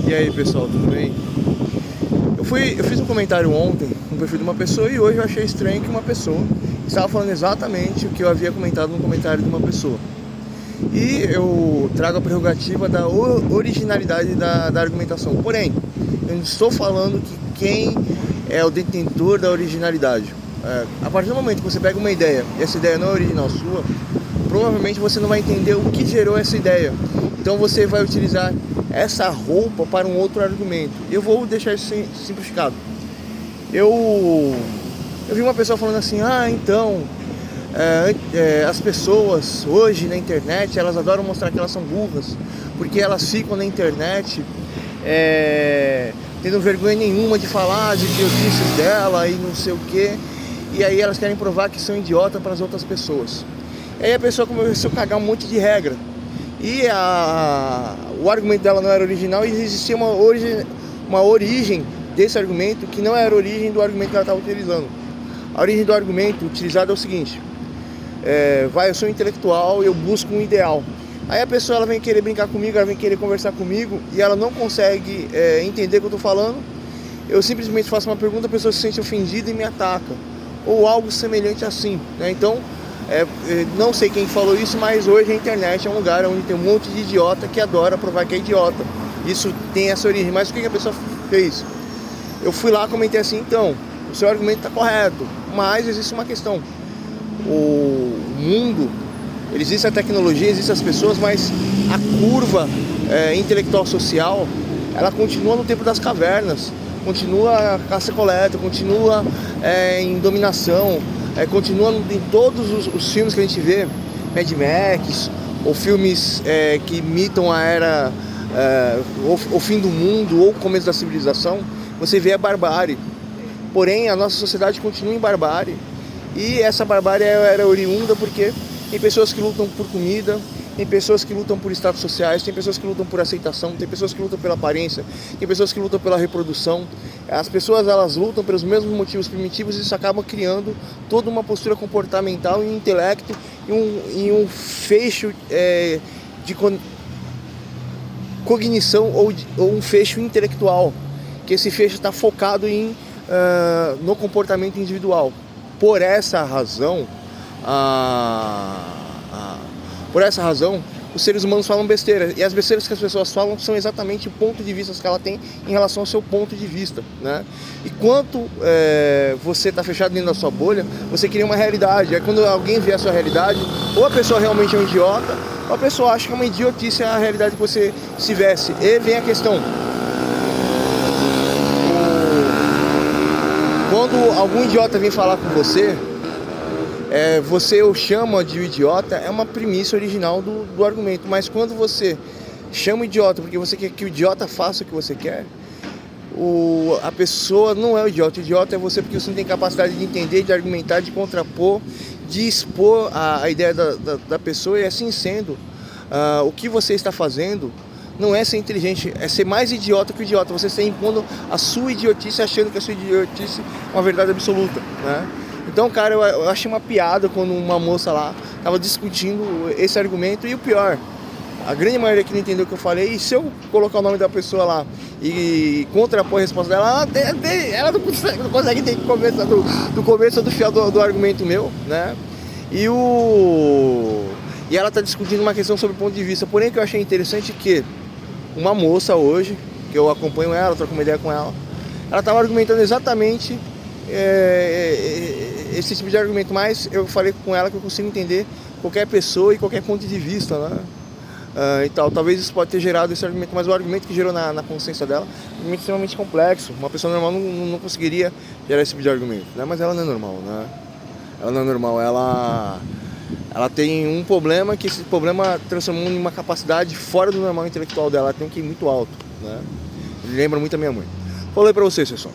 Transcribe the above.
E aí pessoal, tudo bem? Eu fiz um comentário ontem no perfil de uma pessoa e hoje eu achei estranho que uma pessoa estava falando exatamente o que eu havia comentado no comentário de uma pessoa. E eu trago a prerrogativa da originalidade da argumentação. Porém, eu não estou falando que quem é o detentor da originalidade. A partir do momento que você pega uma ideia e essa ideia não é original sua, provavelmente você não vai entender o que gerou essa ideia. Então você vai utilizar essa roupa para um outro argumento. Eu vou deixar isso simplificado. Eu vi uma pessoa falando assim, as pessoas hoje na internet, elas adoram mostrar que elas são burras, porque elas ficam na internet tendo vergonha nenhuma de falar as idiotices dela e não sei o que, e aí elas querem provar que são idiotas para as outras pessoas. E aí a pessoa começou a cagar um monte de regra. E o argumento dela não era original e existia uma origem desse argumento que não era a origem do argumento que ela estava utilizando. A origem do argumento utilizado é o seguinte: eu sou intelectual, eu busco um ideal. Aí a pessoa ela vem querer brincar comigo, ela vem querer conversar comigo e ela não consegue entender o que eu estou falando. Eu simplesmente faço uma pergunta, a pessoa se sente ofendida e me ataca. Ou algo semelhante assim, né? Então, não sei quem falou isso, mas hoje a internet é um lugar onde tem um monte de idiota que adora provar que é idiota. Isso tem essa origem. Mas o que a pessoa fez? Eu fui lá e comentei assim, então, o seu argumento está correto, mas existe uma questão. O mundo, existe a tecnologia, existem as pessoas, mas a curva intelectual social, ela continua no tempo das cavernas, continua caça-coleta, continua em dominação, continua em todos os filmes que a gente vê, Mad Max, ou filmes que imitam a era, o fim do mundo, ou o começo da civilização, você vê a barbárie. Porém, a nossa sociedade continua em barbárie, e essa barbárie era oriunda porque tem pessoas que lutam por comida, tem pessoas que lutam por status sociais, tem pessoas que lutam por aceitação, tem pessoas que lutam pela aparência, tem pessoas que lutam pela reprodução. As pessoas elas lutam pelos mesmos motivos primitivos e isso acaba criando toda uma postura comportamental e um intelecto e um fecho de cognição ou um fecho intelectual, que esse fecho está focado no comportamento individual. Por essa razão, os seres humanos falam besteira. E as besteiras que as pessoas falam são exatamente o ponto de vista que ela tem em relação ao seu ponto de vista, né? E quanto você está fechado dentro da sua bolha, você cria uma realidade. Aí quando alguém vê a sua realidade, ou a pessoa realmente é um idiota, ou a pessoa acha que é uma idiotice a realidade que você se veste. E vem a questão. Quando algum idiota vem falar com você, você o chama de idiota, é uma premissa original do argumento. Mas quando você chama o idiota porque você quer que o idiota faça o que você quer, a pessoa não é o idiota é você, porque você não tem capacidade de entender, de argumentar, de contrapor, de expor a ideia da pessoa. E assim sendo, o que você está fazendo não é ser inteligente, é ser mais idiota que o idiota. Você está impondo a sua idiotice, achando que a sua idiotice é uma verdade absoluta, né? Então, cara, eu achei uma piada quando uma moça lá estava discutindo esse argumento. E o pior, a grande maioria que não entendeu o que eu falei, e se eu colocar o nome da pessoa lá e contrapor a resposta dela, ela não consegue ter começo do começo do final do argumento meu, né? E ela está discutindo uma questão sobre o ponto de vista. Porém, o que eu achei interessante é que uma moça hoje, que eu acompanho ela, troco uma ideia com ela estava argumentando exatamente esse tipo de argumento, mas eu falei com ela que eu consigo entender qualquer pessoa e qualquer ponto de vista, né? E tal. Talvez isso pode ter gerado esse argumento, mas o argumento que gerou na consciência dela é um argumento extremamente complexo. Uma pessoa normal não conseguiria gerar esse tipo de argumento, né? Mas ela não é normal, né? Ela não é normal, ela tem um problema, que esse problema transformou em uma capacidade fora do normal intelectual dela. Ela tem um QI muito alto, né? Ele lembra muito a minha mãe. Falei pra vocês, pessoal.